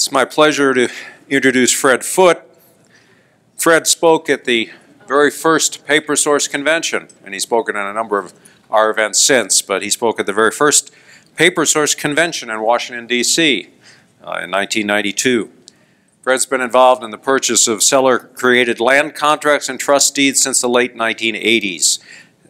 It's my pleasure to introduce Fred Foote. Fred spoke at the very first PaperSource convention, and he's spoken at a number of our events since, but he spoke at the very first PaperSource convention in Washington, D.C. In 1992. Fred's been involved in the purchase of seller-created land contracts and trust deeds since the late 1980s.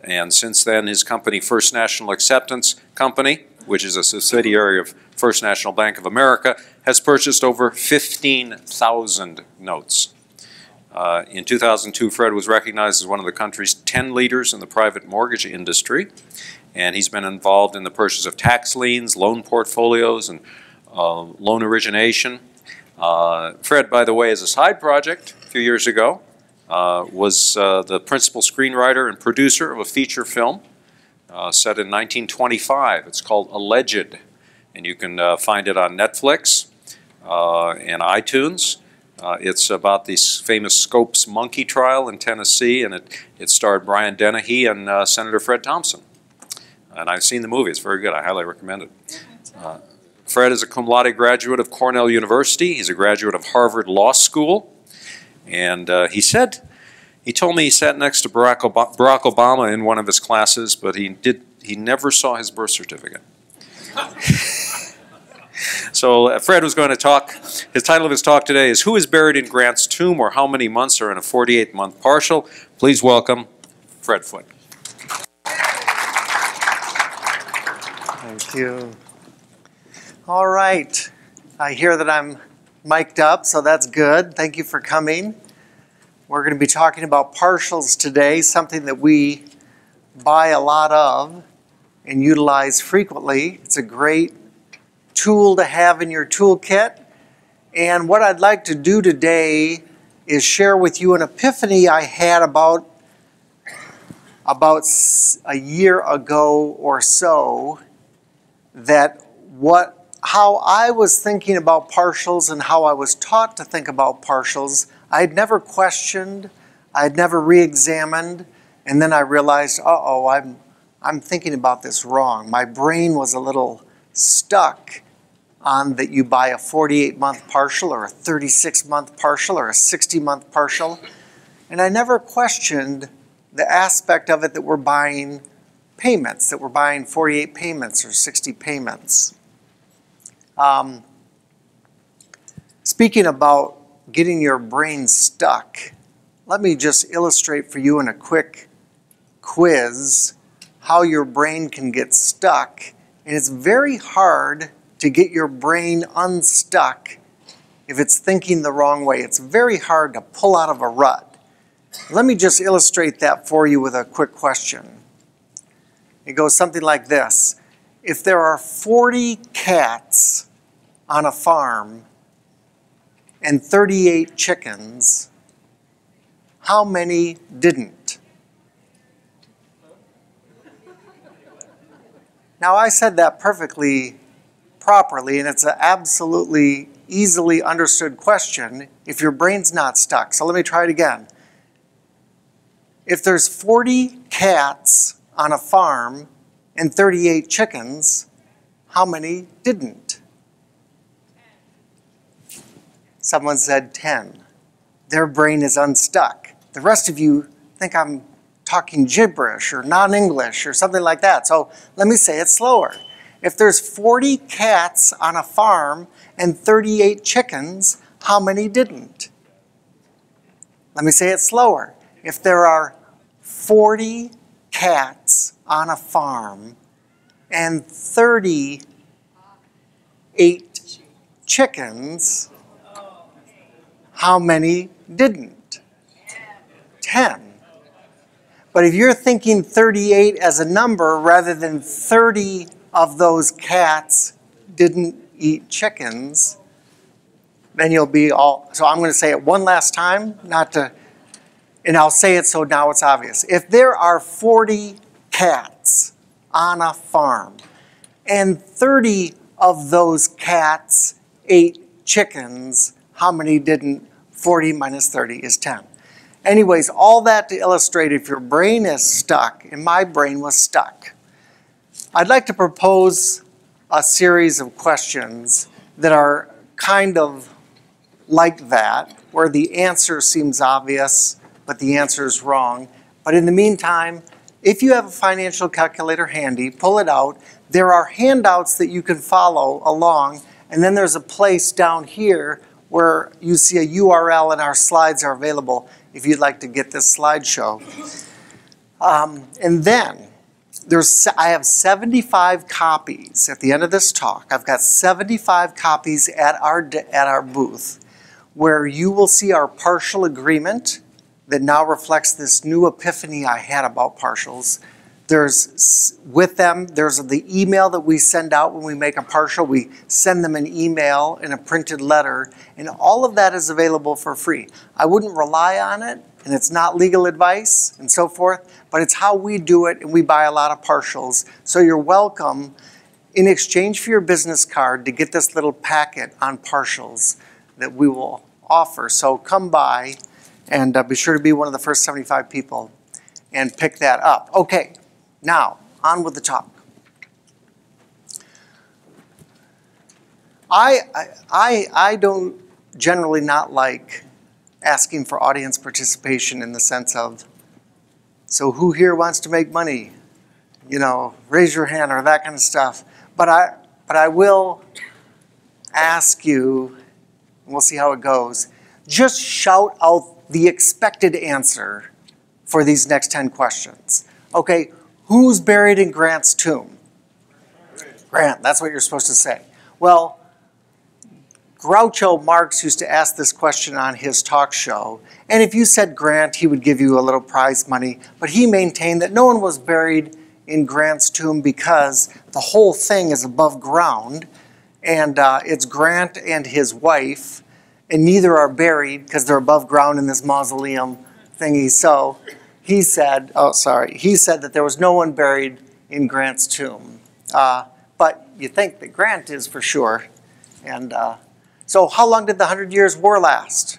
And since then, his company, First National Acceptance Company, which is a subsidiary of First National Bank of America, has purchased over 15,000 notes. In 2002, Fred was recognized as one of the country's 10 leaders in the private mortgage industry, and he's been involved in the purchase of tax liens, loan portfolios, and loan origination. Fred, by the way, as a side project a few years ago, was the principal screenwriter and producer of a feature film set in 1925. It's called Alleged, and you can find it on Netflix and iTunes. It's about the famous Scopes monkey trial in Tennessee, and it starred Brian Dennehy and Senator Fred Thompson. And I've seen the movie. It's very good. I highly recommend it. Fred is a cum laude graduate of Cornell University. He's a graduate of Harvard Law School. And he told me he sat next to Barack Obama in one of his classes, but he never saw his birth certificate. So Fred was going to talk. His title of his talk today is "Who is Buried in Grant's Tomb, or How Many Months Are in a 48-Month Partial?" Please welcome Fred Foote. Thank you. All right. I hear that I'm mic'd up, so that's good. Thank you for coming. We're going to be talking about partials today, something that we buy a lot of and utilize frequently. It's a great tool to have in your toolkit. And what I'd like to do today is share with you an epiphany I had about a year ago or so, that how I was thinking about partials and how I was taught to think about partials, I had never questioned, I had never re-examined, and then I realized, uh-oh, I'm thinking about this wrong. My brain was a little stuck on that you buy a 48-month partial or a 36-month partial or a 60-month partial, and I never questioned the aspect of it that we're buying payments, that we're buying 48 payments or 60 payments. Speaking about getting your brain stuck, let me just illustrate for you in a quick quiz how your brain can get stuck. And it's very hard to get your brain unstuck if it's thinking the wrong way. It's very hard to pull out of a rut. Let me just illustrate that for you with a quick question. It goes something like this. If there are 40 cats on a farm and 38 chickens, how many didn't? Now, I said that perfectly properly, and it's an absolutely easily understood question if your brain's not stuck. So let me try it again. If there's 40 cats on a farm and 38 chickens, how many didn't? Someone said 10. Their brain is unstuck. The rest of you think I'm talking gibberish or non-English or something like that. So let me say it slower. If there's 40 cats on a farm and 38 chickens, how many didn't? Let me say it slower. If there are 40 cats on a farm and 38 chickens, how many didn't? 10. But if you're thinking 38 as a number rather than 30 of those cats didn't eat chickens, then you'll be all, so I'm going to say it one last time, and I'll say it so now it's obvious. If there are 40 cats on a farm and 30 of those cats ate chickens, how many didn't? 40 minus 30 is 10. Anyways, all that to illustrate if your brain is stuck, and my brain was stuck. I'd like to propose a series of questions that are kind of like that, where the answer seems obvious, but the answer is wrong. But in the meantime, if you have a financial calculator handy, pull it out. There are handouts that you can follow along, and then there's a place down here where you see a URL and our slides are available if you'd like to get this slideshow. And then I have 75 copies at the end of this talk. I've got 75 copies at our booth where you will see our partial agreement that now reflects this new epiphany I had about partials. There's the email that we send out when we make a partial. We send them an email and a printed letter, and all of that is available for free. I wouldn't rely on it, and it's not legal advice and so forth, but it's how we do it, and we buy a lot of partials. So you're welcome, in exchange for your business card, to get this little packet on partials that we will offer. So come by and be sure to be one of the first 75 people and pick that up. Okay, now on with the talk. I don't generally not like asking for audience participation in the sense of, so who here wants to make money? You know, raise your hand or that kind of stuff. But I will ask you, and we'll see how it goes, just shout out the expected answer for these next 10 questions. Okay, who's buried in Grant's tomb? Grant, that's what you're supposed to say. Well, Groucho Marx used to ask this question on his talk show, and if you said Grant, he would give you a little prize money, but he maintained that no one was buried in Grant's tomb because the whole thing is above ground, and it's Grant and his wife, and neither are buried because they're above ground in this mausoleum thingy. So he said, he said that there was no one buried in Grant's tomb. But you think that Grant is for sure. And so how long did the 100 Years' War last?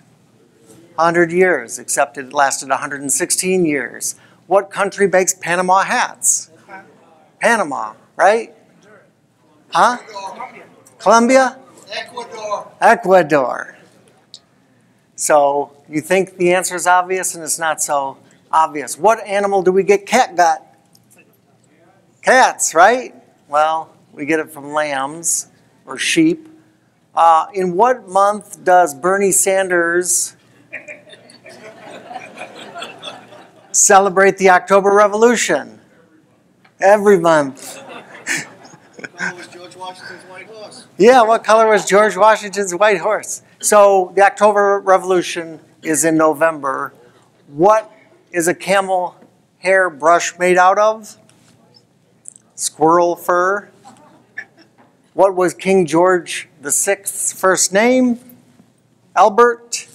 100 years, except it lasted 116 years. What country makes Panama hats? Panama, right? Huh? Colombia? Ecuador. So you think the answer is obvious, and it's not so obvious. What animal do we get catgut? Cats, right? Well, we get it from lambs or sheep. In what month does Bernie Sanders celebrate the October Revolution? Every month. What color was George Washington's white horse? Yeah, what color was George Washington's white horse? So the October Revolution is in November. What is a camel hair brush made out of? Squirrel fur. What was King George VI's first name? Albert.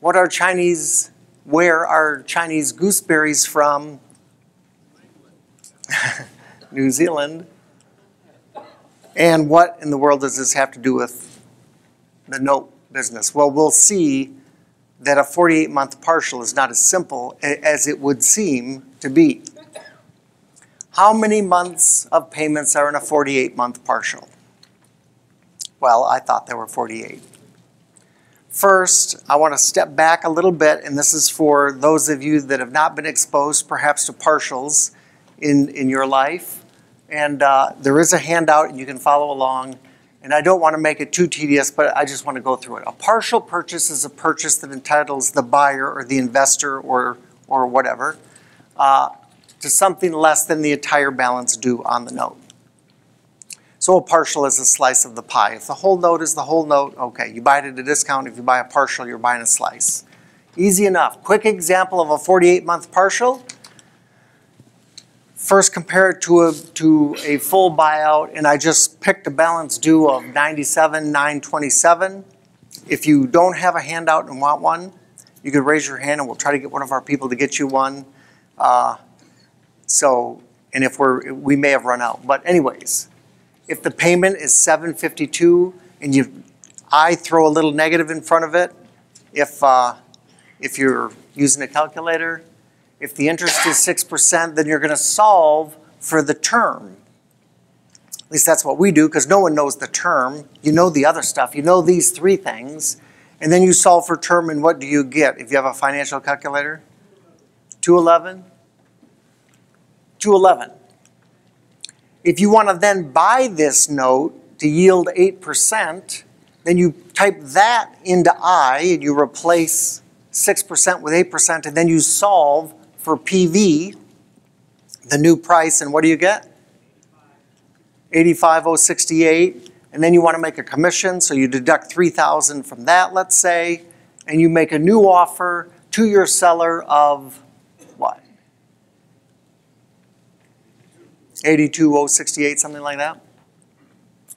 Where are Chinese gooseberries from? New Zealand. And what in the world does this have to do with the note business? Well, we'll see that a 48-month partial is not as simple as it would seem to be. How many months of payments are in a 48-month partial? Well, I thought there were 48. First, I want to step back a little bit, and this is for those of you that have not been exposed perhaps to partials in your life. And there is a handout, and you can follow along. And I don't want to make it too tedious, but I just want to go through it. A partial purchase is a purchase that entitles the buyer or the investor or whatever to something less than the entire balance due on the note. So a partial is a slice of the pie. If the whole note is the whole note, okay, you buy it at a discount. If you buy a partial, you're buying a slice. Easy enough. Quick example of a 48-month partial. First, compare it to a full buyout, and I just picked a balance due of $97,927. If you don't have a handout and want one, you could raise your hand, and we'll try to get one of our people to get you one. And if we may have run out, but anyways, if the payment is $752 and I throw a little negative in front of it, if you're using a calculator. If the interest is 6%, then you're going to solve for the term. least that's what we do, because no one knows the term. You know the other stuff. You know these three things. And then you solve for term, and what do you get if you have a financial calculator? 211? 211. If you want to then buy this note to yield 8%, then you type that into I, and you replace 6% with 8%, and then you solve for PV, the new price, and what do you get? 85,068. And then you want to make a commission, so you deduct 3,000 from that, let's say, and you make a new offer to your seller of what? 82,068, something like that.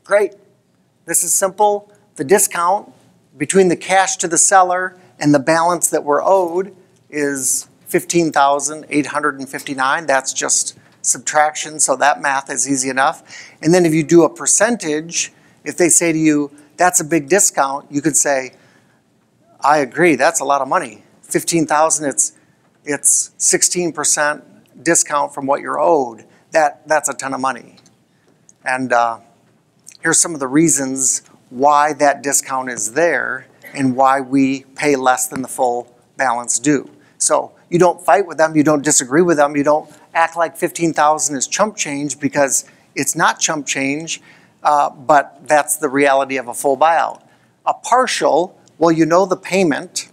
Great. This is simple. The discount between the cash to the seller and the balance that we're owed is 15,859. That's just subtraction, so that math is easy enough. And then if you do a percentage, if they say to you, that's a big discount, you could say, I agree, that's a lot of money. 15,000, it's 16% discount from what you're owed. That's a ton of money. And here's some of the reasons why that discount is there and why we pay less than the full balance due. So you don't fight with them, you don't disagree with them, you don't act like 15,000 is chump change, because it's not chump change, but that's the reality of a full buyout. A partial, well, you know the payment,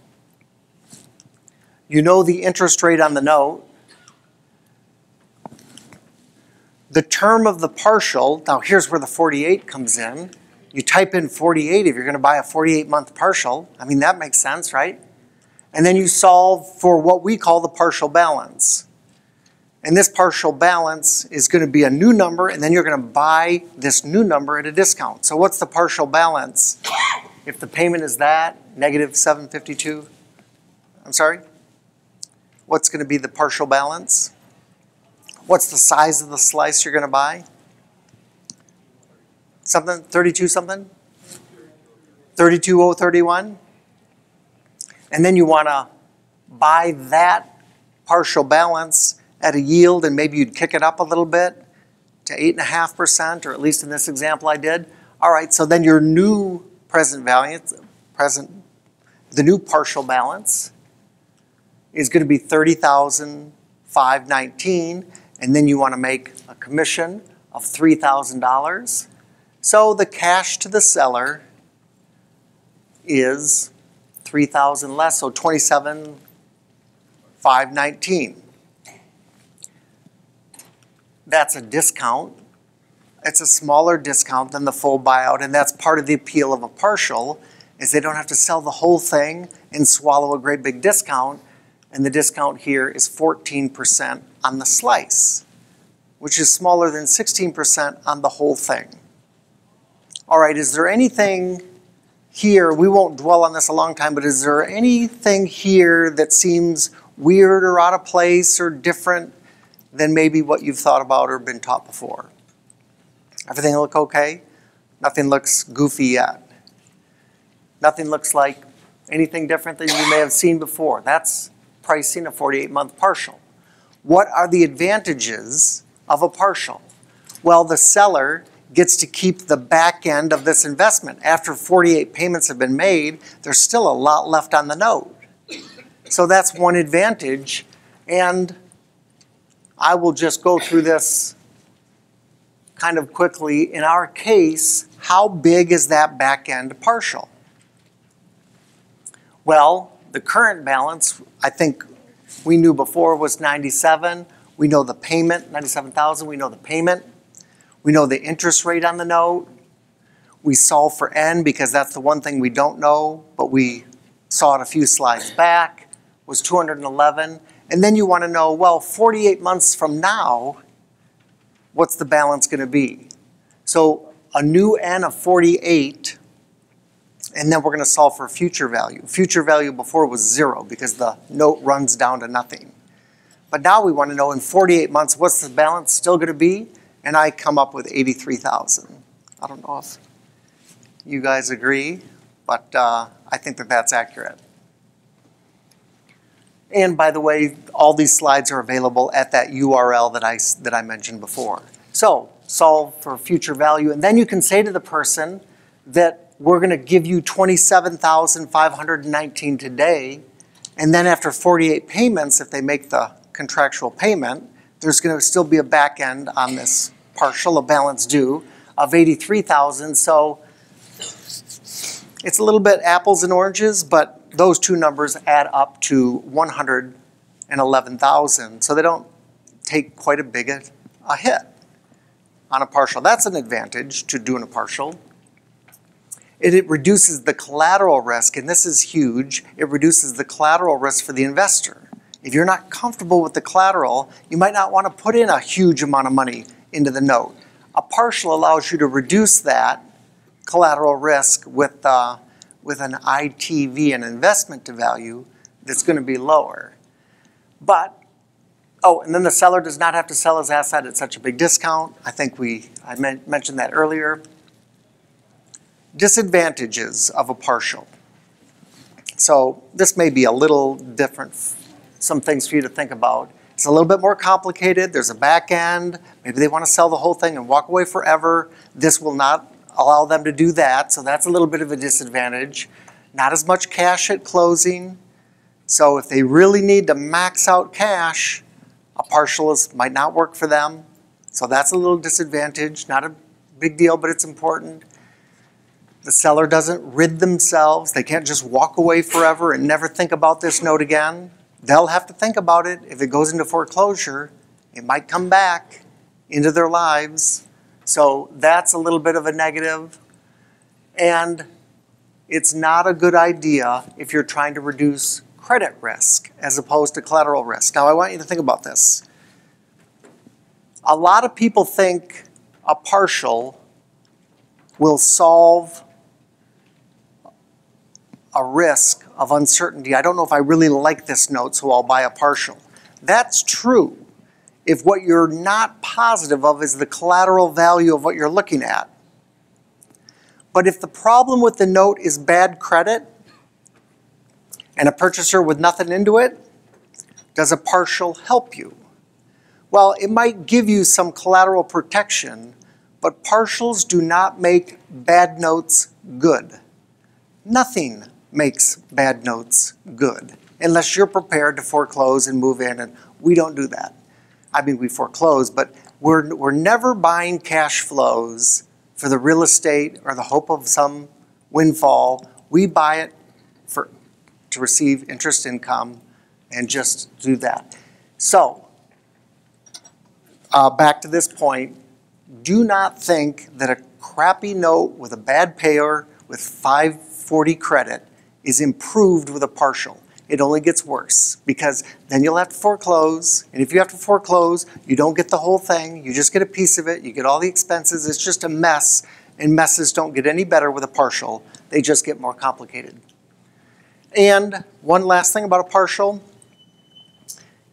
you know the interest rate on the note, the term of the partial. Now here's where the 48 comes in. You type in 48 if you're going to buy a 48-month partial. I mean, that makes sense, right? And then you solve for what we call the partial balance. And this partial balance is going to be a new number, and then you're going to buy this new number at a discount. So what's the partial balance? If the payment is that, negative 752, I'm sorry? What's going to be the partial balance? What's the size of the slice you're going to buy? Something, 32 something? 32,031? And then you want to buy that partial balance at a yield, and maybe you'd kick it up a little bit to 8.5%, or at least in this example I did. All right, so then your new present value, the new partial balance is going to be 30,519, and then you want to make a commission of $3,000. So the cash to the seller is 3,000 less, so 27,519. That's a discount. It's a smaller discount than the full buyout, and that's part of the appeal of a partial, is they don't have to sell the whole thing and swallow a great big discount, and the discount here is 14% on the slice, which is smaller than 16% on the whole thing. All right, is there anything here, we won't dwell on this a long time, but is there anything here that seems weird or out of place or different than maybe what you've thought about or been taught before? Everything look okay? Nothing looks goofy yet. Nothing looks like anything different than you may have seen before. That's pricing a 48-month partial. What are the advantages of a partial? Well, the seller gets to keep the back end of this investment. After 48 payments have been made, there's still a lot left on the note. So that's one advantage, and I will just go through this kind of quickly. In our case, how big is that back end partial? Well, the current balance, I think we knew before, was 97. We know the payment, 97,000, we know the payment. We know the interest rate on the note. We solve for N because that's the one thing we don't know, but we saw it a few slides back, was 211. And then you want to know, well, 48 months from now, what's the balance going to be? So a new N of 48, and then we're going to solve for future value. Future value before was 0 because the note runs down to nothing. But now we want to know in 48 months, what's the balance still going to be? And I come up with 83,000. I don't know if you guys agree, but I think that that's accurate. And by the way, all these slides are available at that URL that I mentioned before. So solve for future value. And then you can say to the person that we're going to give you $27,519 today, and then after 48 payments, if they make the contractual payment, there's going to still be a back end on this partial, a balance due of $83,000. So it's a little bit apples and oranges, but those two numbers add up to $111,000. So they don't take quite a big a hit on a partial. That's an advantage to doing a partial. It reduces the collateral risk, and this is huge. It reduces the collateral risk for the investor. If you're not comfortable with the collateral, you might not want to put in a huge amount of money into the note. A partial allows you to reduce that collateral risk with an ITV, an investment to value, that's going to be lower. But, oh, and then the seller does not have to sell his asset at such a big discount. I think I mentioned that earlier. Disadvantages of a partial. So this may be a little different, some things for you to think about. It's a little bit more complicated. There's a back end. Maybe they want to sell the whole thing and walk away forever. This will not allow them to do that, so that's a little bit of a disadvantage. Not as much cash at closing. So if they really need to max out cash, a partial might not work for them. So that's a little disadvantage. Not a big deal, but it's important. The seller doesn't rid themselves. They can't just walk away forever and never think about this note again. They'll have to think about it. If it goes into foreclosure, it might come back into their lives. So that's a little bit of a negative. And it's not a good idea if you're trying to reduce credit risk as opposed to collateral risk. Now I want you to think about this. A lot of people think a partial will solve a risk of uncertainty. I don't know if I really like this note, so I'll buy a partial. That's true if what you're not positive of is the collateral value of what you're looking at. But if the problem with the note is bad credit and a purchaser with nothing into it, does a partial help you? Well, it might give you some collateral protection, but partials do not make bad notes good. Nothing makes bad notes good unless you're prepared to foreclose and move in, and we don't do that. I mean, we foreclose, but we're never buying cash flows for the real estate or the hope of some windfall. We buy it to receive interest income and just do that. So, back to this point, do not think that a crappy note with a bad payer with 540 credit is improved with a partial. It only gets worse because then you'll have to foreclose. And if you have to foreclose, you don't get the whole thing. You just get a piece of it. You get all the expenses. It's just a mess. And messes don't get any better with a partial. They just get more complicated. And one last thing about a partial.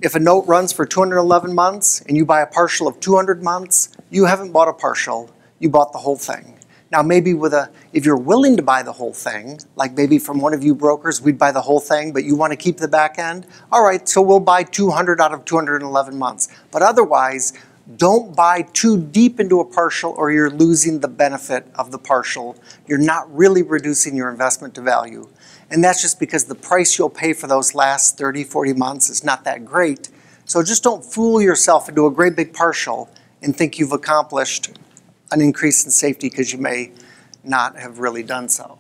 If a note runs for 211 months and you buy a partial of 200 months, you haven't bought a partial. You bought the whole thing. Now maybe if you're willing to buy the whole thing, like maybe from one of you brokers, we'd buy the whole thing, but you want to keep the back end, all right, so we'll buy 200 out of 211 months. But otherwise, don't buy too deep into a partial or you're losing the benefit of the partial. You're not really reducing your investment to value. And that's just because the price you'll pay for those last 30, 40 months is not that great. So just don't fool yourself into a great big partial and think you've accomplished an increase in safety because you may not have really done so.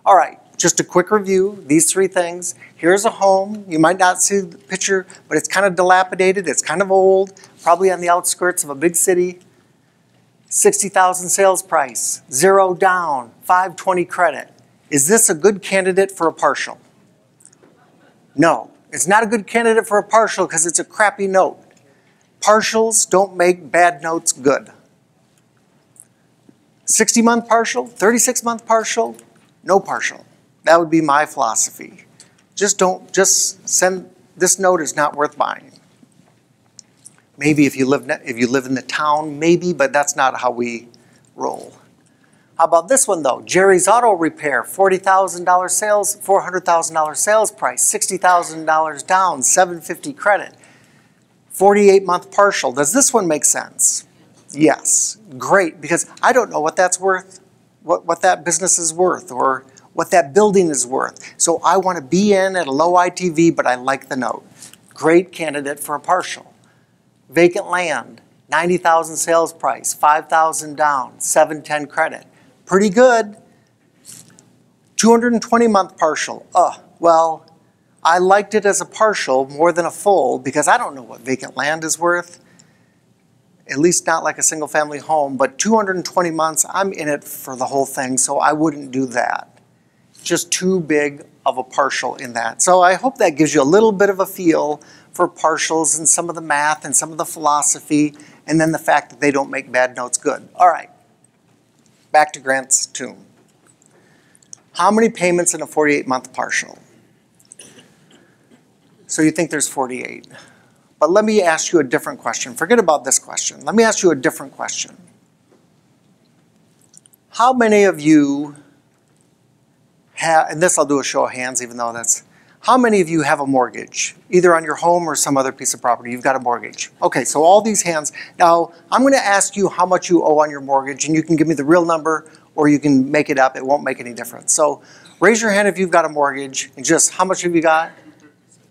All right, just a quick review, these three things. Here's a home. You might not see the picture, but it's kind of dilapidated. It's kind of old, probably on the outskirts of a big city. 60,000 sales price, 0 down, 520 credit. Is this a good candidate for a partial? No, it's not a good candidate for a partial because it's a crappy note. Partials don't make bad notes good. 60-month partial, 36-month partial, no partial. That would be my philosophy. Just send, this note is not worth buying. Maybe if you live in the town, maybe, but that's not how we roll. How about this one though? Jerry's Auto Repair, $40,000 sales, $400,000 sales price, $60,000 down, 750 credit, 48-month partial. Does this one make sense? Yes, great, because I don't know what that's worth, what that business is worth, or what that building is worth. So I want to be in at a low ITV, but I like the note. Great candidate for a partial. Vacant land, 90,000 sales price, 5,000 down, 710 credit. Pretty good. 220-month partial. Well, I liked it as a partial more than a full because I don't know what vacant land is worth. At least not like a single family home, but 220 months, I'm in it for the whole thing, so I wouldn't do that. Just too big of a partial in that. So I hope that gives you a little bit of a feel for partials and some of the math and some of the philosophy, and then the fact that they don't make bad notes good. All right, back to Grant's tomb. How many payments in a 48-month partial? So you think there's 48. But let me ask you a different question. Forget about this question. Let me ask you a different question. How many of you have, and this I'll do a show of hands even though that's, how many of you have a mortgage? Either on your home or some other piece of property, you've got a mortgage. Okay, so all these hands. Now, I'm gonna ask you how much you owe on your mortgage, and you can give me the real number or you can make it up, it won't make any difference. So raise your hand if you've got a mortgage, and just how much have you got?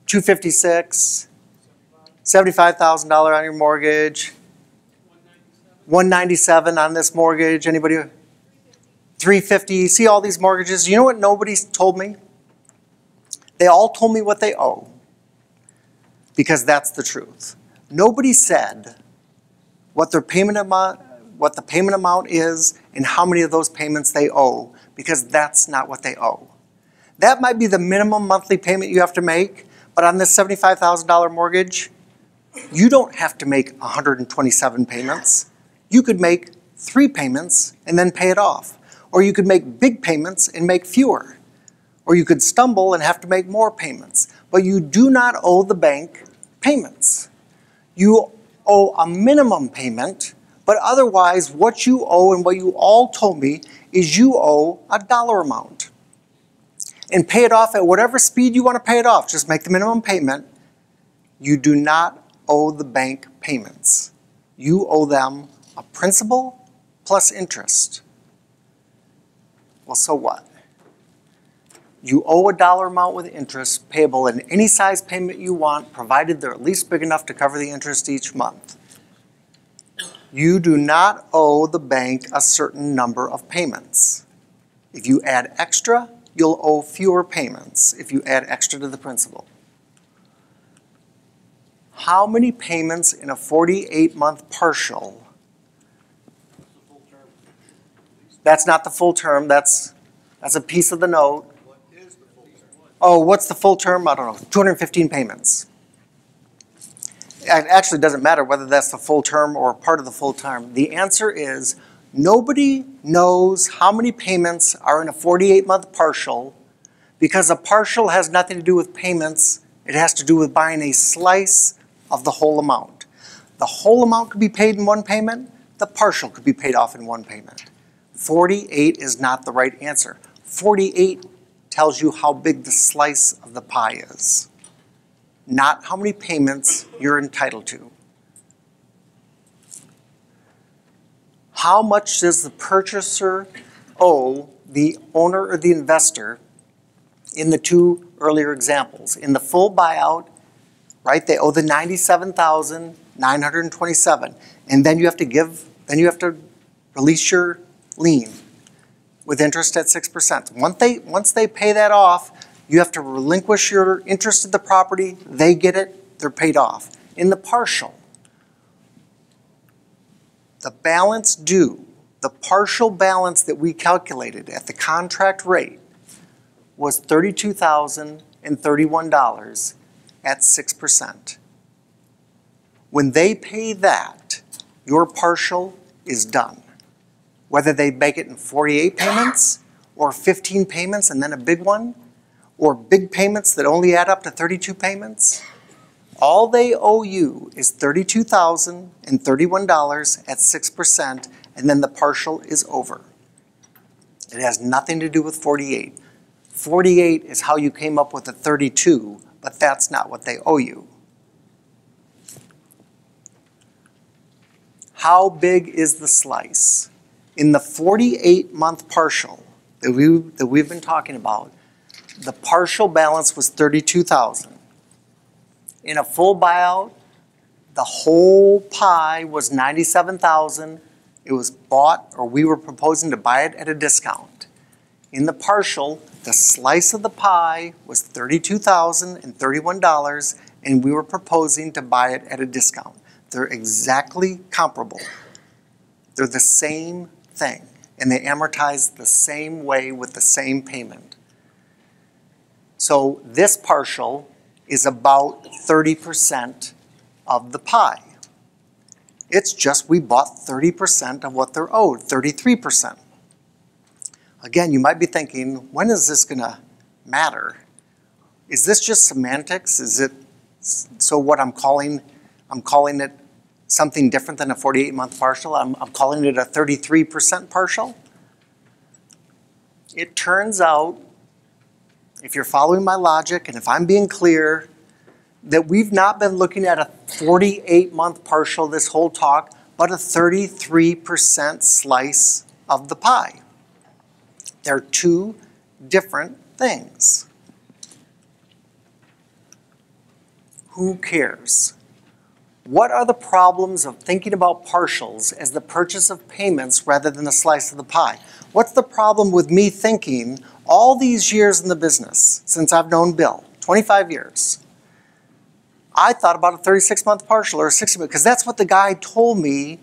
256. $75,000 on your mortgage. 197 on this mortgage. Anybody? 350. See all these mortgages? You know what nobody's told me? They all told me what they owe. Because that's the truth. Nobody said what their payment amount, what the payment amount is, and how many of those payments they owe, because that's not what they owe. That might be the minimum monthly payment you have to make, but on this $75,000 mortgage, you don't have to make 127 payments. You could make 3 payments and then pay it off. Or you could make big payments and make fewer. Or you could stumble and have to make more payments. But you do not owe the bank payments. You owe a minimum payment, but otherwise what you owe and what you all told me is you owe a dollar amount. And pay it off at whatever speed you want to pay it off. Just make the minimum payment. You do not owe the bank payments. You owe them a principal plus interest. Well, so what? You owe a dollar amount with interest payable in any size payment you want, provided they're at least big enough to cover the interest each month. You do not owe the bank a certain number of payments. If you add extra, you'll owe fewer payments if you add extra to the principal. How many payments in a 48-month partial? That's not the full term. That's a piece of the note. What is the full term? Oh, what's the full term? I don't know. 215 payments. It actually doesn't matter whether that's the full term or part of the full term. The answer is nobody knows how many payments are in a 48-month partial because a partial has nothing to do with payments. It has to do with buying a slice of the whole amount. The whole amount could be paid in one payment. The partial could be paid off in one payment. 48 is not the right answer. 48 tells you how big the slice of the pie is, not how many payments you're entitled to. How much does the purchaser owe the owner or the investor in the 2 earlier examples? In the full buyout, right, they owe the $97,927, and then you have to release your lien with interest at 6%. Once they pay that off, you have to relinquish your interest in the property. They get it, they're paid off. In the partial, the balance due, the partial balance that we calculated at the contract rate was $32,031 at 6%. When they pay that, your partial is done. Whether they make it in 48 payments or 15 payments and then a big one, or big payments that only add up to 32 payments, all they owe you is $32,031 at 6%, and then the partial is over. It has nothing to do with 48. 48 is how you came up with the 32, but that's not what they owe you. How big is the slice? In the 48-month partial that we've been talking about, the partial balance was $32,000. In a full buyout, the whole pie was $97,000. It was bought, or we were proposing to buy it at a discount. In the partial, the slice of the pie was $32,031, and we were proposing to buy it at a discount. They're exactly comparable. They're the same thing, and they amortize the same way with the same payment. So this partial is about 30% of the pie. It's just we bought 30% of what they're owed, 33%. Again, you might be thinking, when is this going to matter? Is this just semantics? Is it so what I'm calling it something different than a 48-month partial? I'm calling it a 33% partial. It turns out, if you're following my logic and if I'm being clear, that we've not been looking at a 48-month partial this whole talk, but a 33% slice of the pie. They're two different things. Who cares? What are the problems of thinking about partials as the purchase of payments rather than a slice of the pie? What's the problem with me thinking all these years in the business, since I've known Bill, 25 years, I thought about a 36-month partial or a 60-month, because that's what the guy told me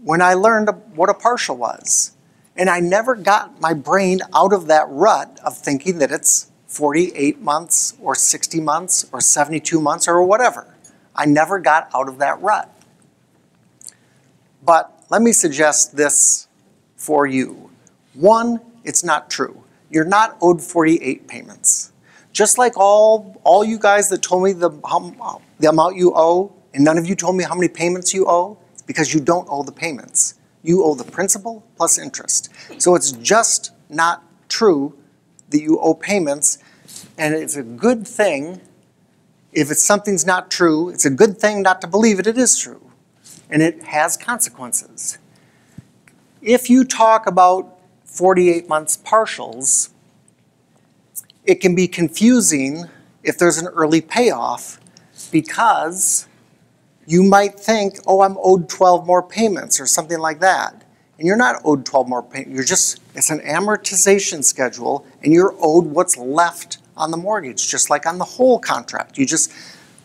when I learned what a partial was. And I never got my brain out of that rut of thinking that it's 48 months or 60 months or 72 months or whatever. I never got out of that rut. But let me suggest this for you. One, it's not true. You're not owed 48 payments. Just like all you guys that told me the amount you owe, and none of you told me how many payments you owe, it's because you don't owe the payments. You owe the principal plus interest. So it's just not true that you owe payments, and it's a good thing. If something's not true, it's a good thing not to believe it is true, and it has consequences. If you talk about 48 months partials, it can be confusing if there's an early payoff, because you might think, oh, I'm owed 12 more payments or something like that. And you're not owed 12 more payments. It's an amortization schedule, and you're owed what's left on the mortgage, just like on the whole contract. You just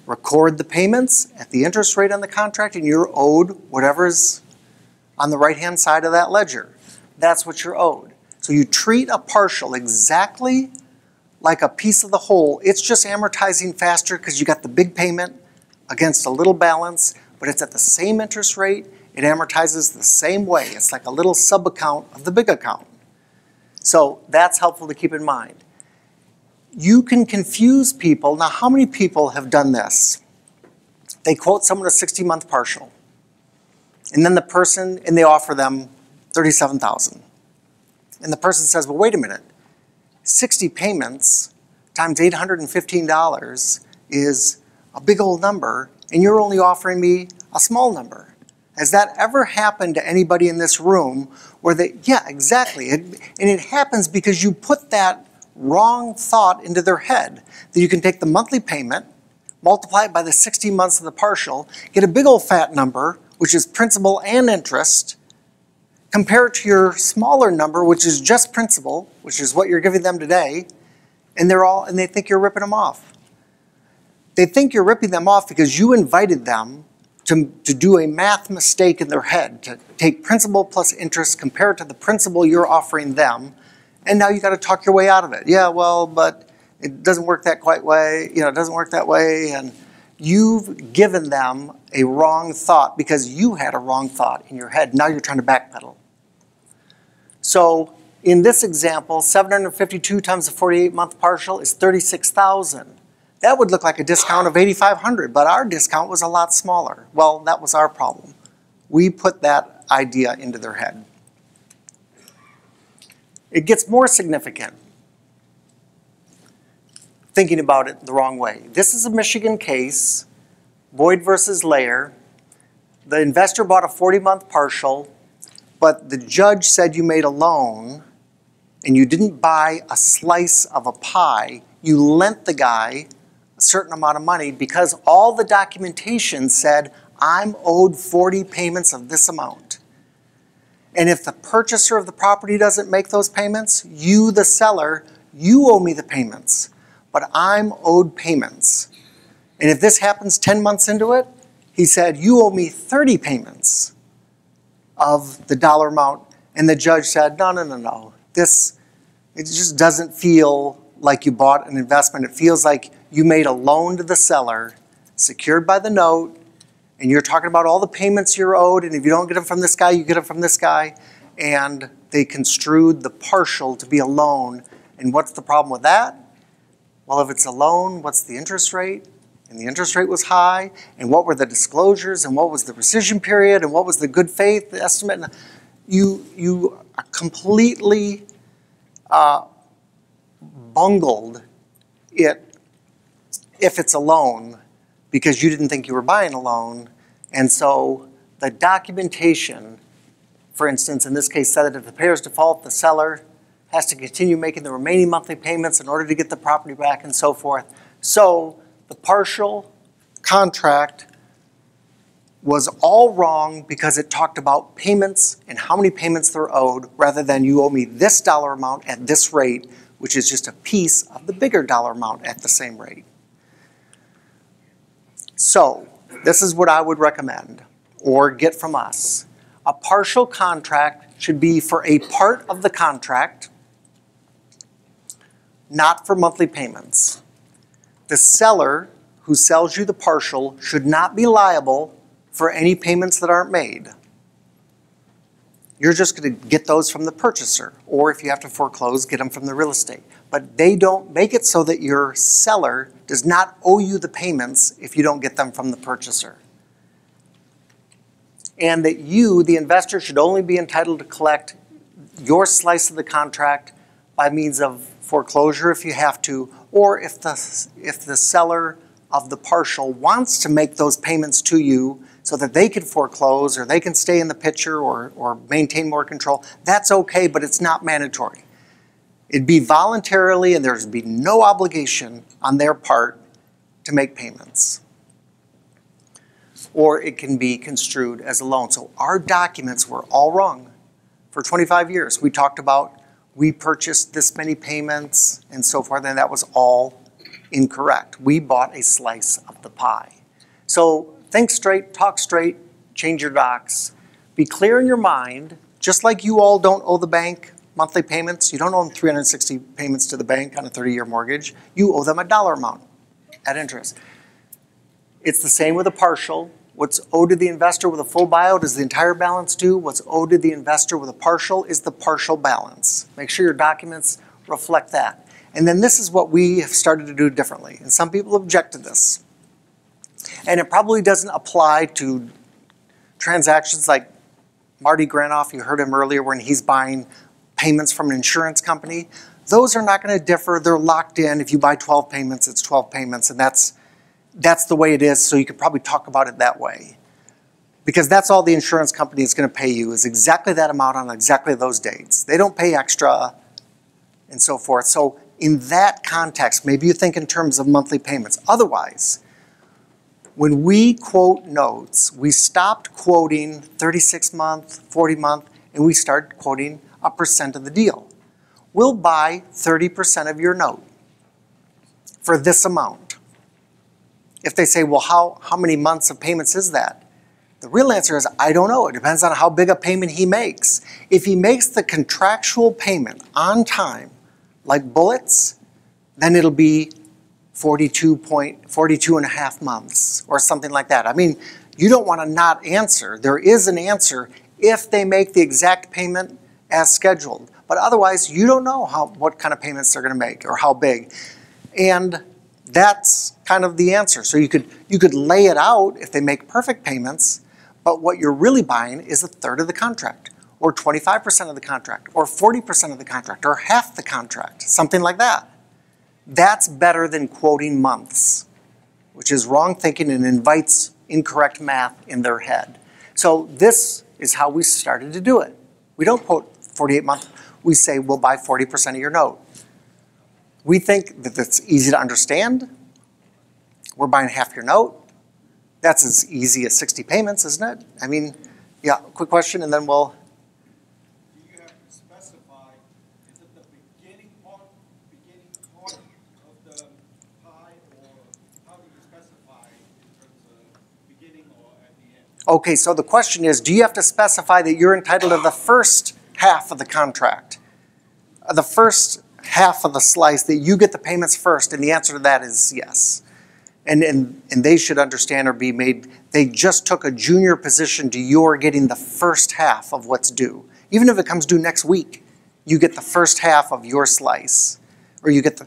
record the payments at the interest rate on the contract, and you're owed whatever's on the right-hand side of that ledger. That's what you're owed. So you treat a partial exactly like a piece of the whole. It's just amortizing faster because you got the big payment against a little balance, but it's at the same interest rate. It amortizes the same way. It's like a little sub-account of the big account. So that's helpful to keep in mind. You can confuse people. Now, how many people have done this? They quote someone a 60-month partial, and then they offer them $37,000. And the person says, well, wait a minute. 60 payments times $815 is a big old number, and you're only offering me a small number. Has that ever happened to anybody in this room where yeah, exactly. And it happens because you put that wrong thought into their head, that you can take the monthly payment, multiply it by the 60 months of the partial, get a big old fat number, which is principal and interest, compare it to your smaller number, which is just principal, which is what you're giving them today, and they think you're ripping them off. They think you're ripping them off because you invited them to do a math mistake in their head, to take principal plus interest, compare it to the principal you're offering them, and now you got to talk your way out of it. Yeah, well, but it doesn't work that quite way. It doesn't work that way, and you've given them a wrong thought because you had a wrong thought in your head. Now you're trying to backpedal. So in this example, 752 times the 48-month partial is $36,000. That would look like a discount of $8,500, but our discount was a lot smaller. Well, that was our problem. We put that idea into their head. It gets more significant thinking about it the wrong way. This is a Michigan case, Boyd versus Layer. the investor bought a 40-month partial, but the judge said you made a loan and you didn't buy a slice of a pie. You lent the guy a certain amount of money because all the documentation said, I'm owed 40 payments of this amount. And if the purchaser of the property doesn't make those payments, you, the seller, you owe me the payments, but I'm owed payments. And if this happens 10 months into it, he said, you owe me 30 payments of the dollar amount. And the judge said, no, no, no, no. It just doesn't feel like you bought an investment. It feels like you made a loan to the seller, secured by the note, and you're talking about all the payments you're owed, and if you don't get them from this guy, you get them from this guy. And they construed the partial to be a loan. And what's the problem with that? Well, if it's a loan, what's the interest rate? And the interest rate was high, and what were the disclosures, and what was the rescission period, and what was the good faith estimate? You completely bungled it if it's a loan because you didn't think you were buying a loan. And so the documentation, for instance, in this case, said that if the payers default, the seller has to continue making the remaining monthly payments in order to get the property back and so forth. So the partial contract was all wrong because it talked about payments and how many payments they're owed rather than you owe me this dollar amount at this rate, which is just a piece of the bigger dollar amount at the same rate. So this is what I would recommend or get from us. A partial contract should be for a part of the contract, not for monthly payments. The seller who sells you the partial should not be liable for any payments that aren't made. You're just going to get those from the purchaser, or if you have to foreclose, get them from the real estate. But they don't make it so that your seller does not owe you the payments if you don't get them from the purchaser. And that you, the investor, should only be entitled to collect your slice of the contract by means of foreclosure if you have to, or if the seller of the partial wants to make those payments to you so that they can foreclose or they can stay in the picture or maintain more control, that's okay, but it's not mandatory. It'd be voluntarily and there'd be no obligation on their part to make payments. Or it can be construed as a loan. So our documents were all wrong. For 25 years, we talked about we purchased this many payments and so forth, and that was all incorrect. We bought a slice of the pie. So think straight, talk straight, change your docs. Be clear in your mind, just like you all don't owe the bank monthly payments. You don't owe them 360 payments to the bank on a 30-year mortgage. You owe them a dollar amount at interest. It's the same with a partial. What's owed to the investor with a full buyout is the entire balance due. What's owed to the investor with a partial is the partial balance. Make sure your documents reflect that. And then this is what we have started to do differently. And some people object to this. And it probably doesn't apply to transactions like Marty Granoff, you heard him earlier when he's buying payments from an insurance company. Those are not going to differ. They're locked in. If you buy 12 payments, it's 12 payments. And that's the way it is, so you could probably talk about it that way. Because that's all the insurance company is going to pay you is exactly that amount on exactly those dates. They don't pay extra and so forth. So in that context, maybe you think in terms of monthly payments. Otherwise, when we quote notes, we stopped quoting 36-month, 40-month, and we started quoting a percent of the deal. We'll buy 30% of your note for this amount. If they say, well, how many months of payments is that? The real answer is, I don't know. It depends on how big a payment he makes. If he makes the contractual payment on time, like bullets, then it'll be 42 and a half months or something like that. I mean, you don't want to not answer. There is an answer if they make the exact payment as scheduled. But otherwise, you don't know what kind of payments they're going to make or how big. And that's kind of the answer. So you could lay it out if they make perfect payments, but what you're really buying is a third of the contract, or 25% of the contract, or 40% of the contract, or half the contract, something like that. That's better than quoting months, which is wrong thinking and invites incorrect math in their head. So this is how we started to do it. We don't quote 48 months. We say we'll buy 40% of your note. We think that that's easy to understand. We're buying half your note. That's as easy as 60 payments, isn't it? I mean, yeah, quick question, and then we'll. Do you have to specify, is it the beginning part of the pie, or how do you specify in terms of beginning or at the end? Okay, so the question is, do you have to specify that you're entitled to the first half of the contract? The first half of the slice, that you get the payments first, and the answer to that is yes. And they should understand or be made, they just took a junior position to your getting the first half of what's due. Even if it comes due next week, you get the first half of your slice. Or you get the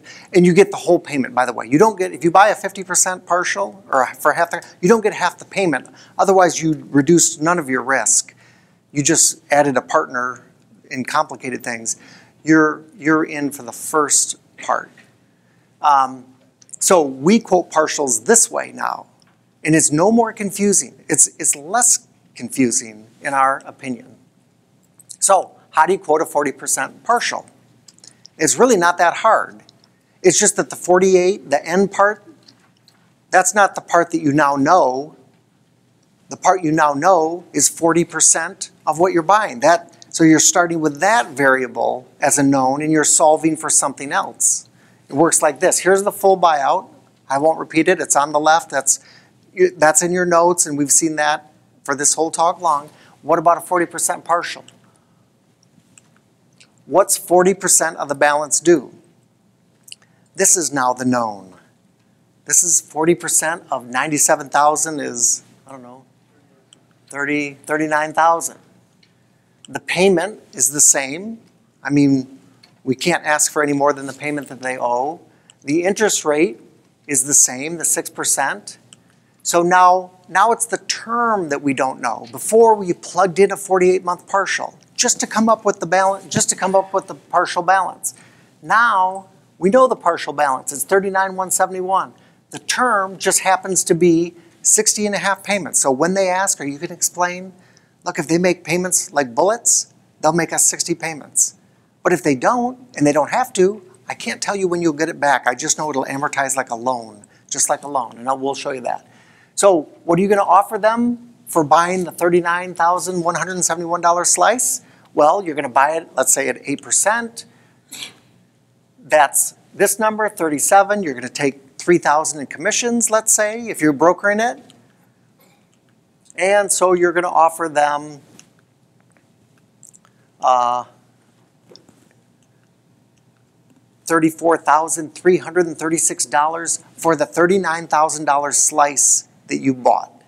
whole payment, by the way. You don't get, if you buy a 50% partial, or for half the, you don't get half the payment. Otherwise, you reduce none of your risk. You just added a partner in complicated things. You're in for the first part. So we quote partials this way now, and it's no more confusing. It's less confusing in our opinion. So how do you quote a 40% partial? It's really not that hard. It's just that the 48, the end part, that's not the part that you now know. The part you now know is 40% of what you're buying. So you're starting with that variable as a known, and you're solving for something else. It works like this. Here's the full buyout. I won't repeat it. It's on the left. That's in your notes, and we've seen that for this whole talk long. What about a 40% partial? What's 40% of the balance due? This is now the known. This is 40% of 97,000 is, I don't know, 39,000. The payment is the same. I mean, we can't ask for any more than the payment that they owe. The interest rate is the same, the 6%. So now it's the term that we don't know. Before, we plugged in a 48-month partial just to come up with the balance, just to come up with the partial balance. Now we know the partial balance. It's 39,171. The term just happens to be 60 and a half payments. So when they ask, are you going to explain? Look, if they make payments like bullets, they'll make us 60 payments. But if they don't, and they don't have to, I can't tell you when you'll get it back. I just know it'll amortize like a loan, just like a loan, and we'll show you that. So what are you going to offer them for buying the $39,171 slice? Well, you're going to buy it, let's say, at 8%. That's this number, 37. You're going to take $3,000 in commissions, let's say, if you're brokering it. And so you're going to offer them $34,336 for the $39,000 slice that you bought.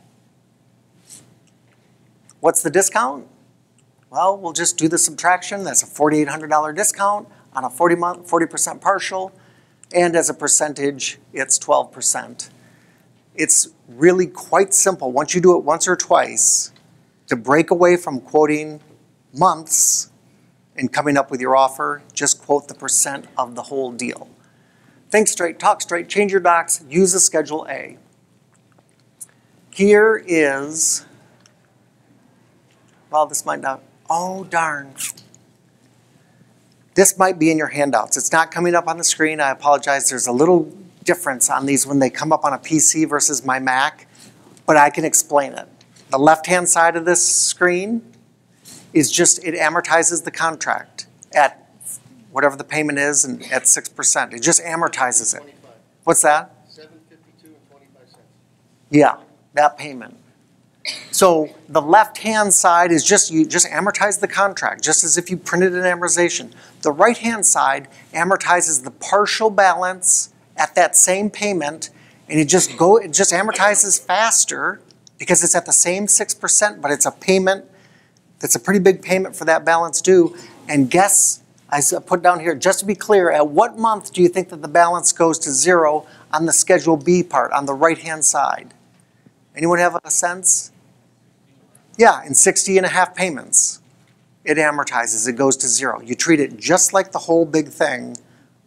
What's the discount? Well, we'll just do the subtraction. That's a $4,800 discount on a 40% partial, and as a percentage, it's 12%. It's really quite simple. Once you do it once or twice, to break away from quoting months and coming up with your offer, just quote the percent of the whole deal. Think straight, talk straight, change your docs, use a Schedule A. Here is, well, this might not, oh darn. This might be in your handouts. It's not coming up on the screen. I apologize. There's a little difference on these when they come up on a PC versus my Mac, but I can explain it. The left-hand side of this screen is just, it amortizes the contract at whatever the payment is and at 6%. It just amortizes it. 25. What's that? $752.25. Yeah, that payment. So the left-hand side is just, you just amortize the contract, just as if you printed an amortization. The right-hand side amortizes the partial balance at that same payment, and it just amortizes faster because it's at the same 6%, but it's a payment that's a pretty big payment for that balance due. And guess, I put down here, just to be clear, at what month do you think that the balance goes to zero on the Schedule B part, on the right-hand side? Anyone have a sense? Yeah, in 60 and a half payments. It amortizes, it goes to zero. You treat it just like the whole big thing,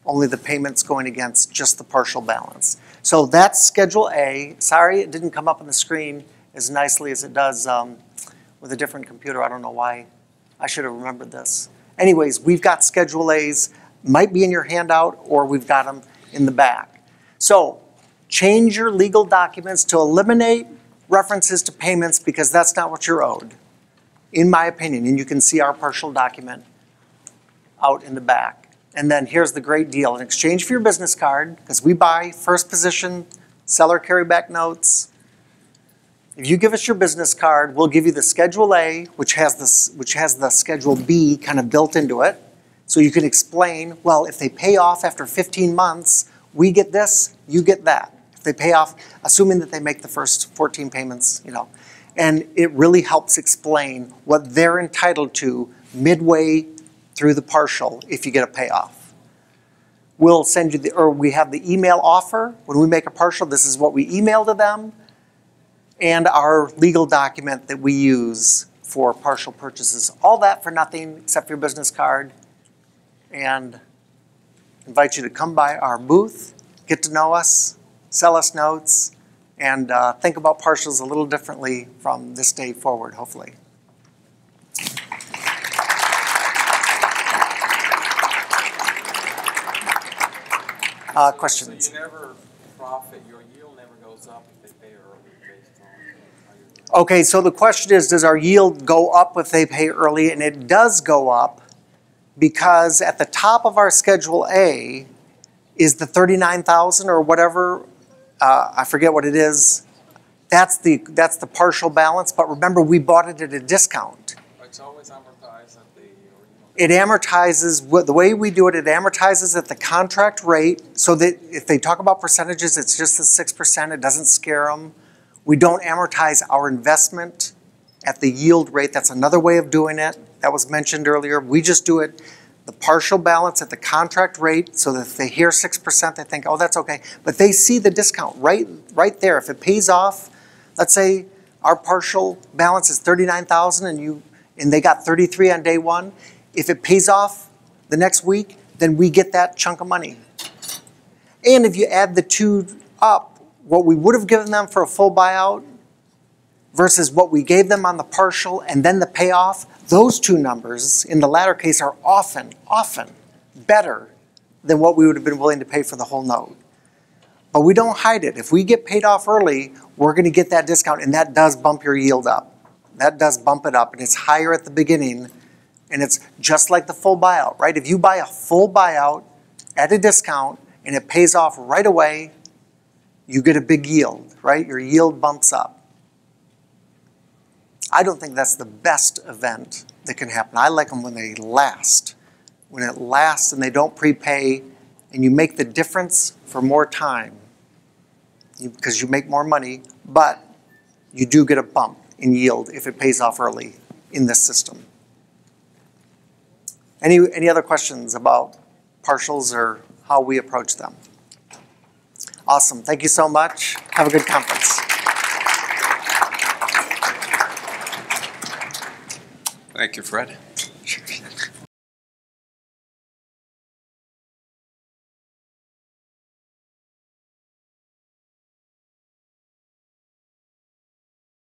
only the payment's going against just the partial balance. So that's Schedule A. Sorry it didn't come up on the screen as nicely as it does with a different computer. I don't know why. I should have remembered this. Anyways, we've got Schedule A's, might be in your handout, or we've got them in the back. So change your legal documents to eliminate references to payments because that's not what you're owed, in my opinion. And you can see our partial document out in the back. And then here's the great deal. In exchange for your business card, because we buy first position seller carryback notes, if you give us your business card, we'll give you the Schedule A, which has the Schedule B kind of built into it. So you can explain, well, if they pay off after 15 months, we get this, you get that. If they pay off, assuming that they make the first 14 payments, you know. And it really helps explain what they're entitled to midway through the partial if you get a payoff. We'll send you we have the email offer. When we make a partial, this is what we email to them, and our legal document that we use for partial purchases. All that for nothing except for your business card. And invite you to come by our booth, get to know us, sell us notes, and think about partials a little differently from this day forward, hopefully. Questions? So you never profit, your yield never goes up if they pay early based on how you're doing. Okay, so the question is, does our yield go up if they pay early? And it does go up because at the top of our Schedule A is the $39,000 or whatever, I forget what it is. That's the partial balance, but remember we bought it at a discount. It's always amortized at the original. It amortizes, the way we do it, it amortizes at the contract rate, so that if they talk about percentages, it's just the 6%, it doesn't scare them. We don't amortize our investment at the yield rate. That's another way of doing it. That was mentioned earlier. We just do it, the partial balance at the contract rate, so that if they hear 6%, they think, oh, that's okay. But they see the discount right there. If it pays off, let's say our partial balance is $39,000 and they got 33 on day one. If it pays off the next week, then we get that chunk of money. And if you add the two up, what we would have given them for a full buyout versus what we gave them on the partial and then the payoff, those two numbers in the latter case are often better than what we would have been willing to pay for the whole note. But we don't hide it. If we get paid off early, we're going to get that discount, and that does bump your yield up. That does bump it up, and it's higher at the beginning, and it's just like the full buyout, right? If you buy a full buyout at a discount and it pays off right away, you get a big yield, right? Your yield bumps up. I don't think that's the best event that can happen. I like them when they last. When it lasts and they don't prepay and you make the difference for more time because you make more money, but you do get a bump in yield if it pays off early in this system. Any other questions about partials or how we approach them? Awesome. Thank you so much. Have a good conference. Thank you, Fred.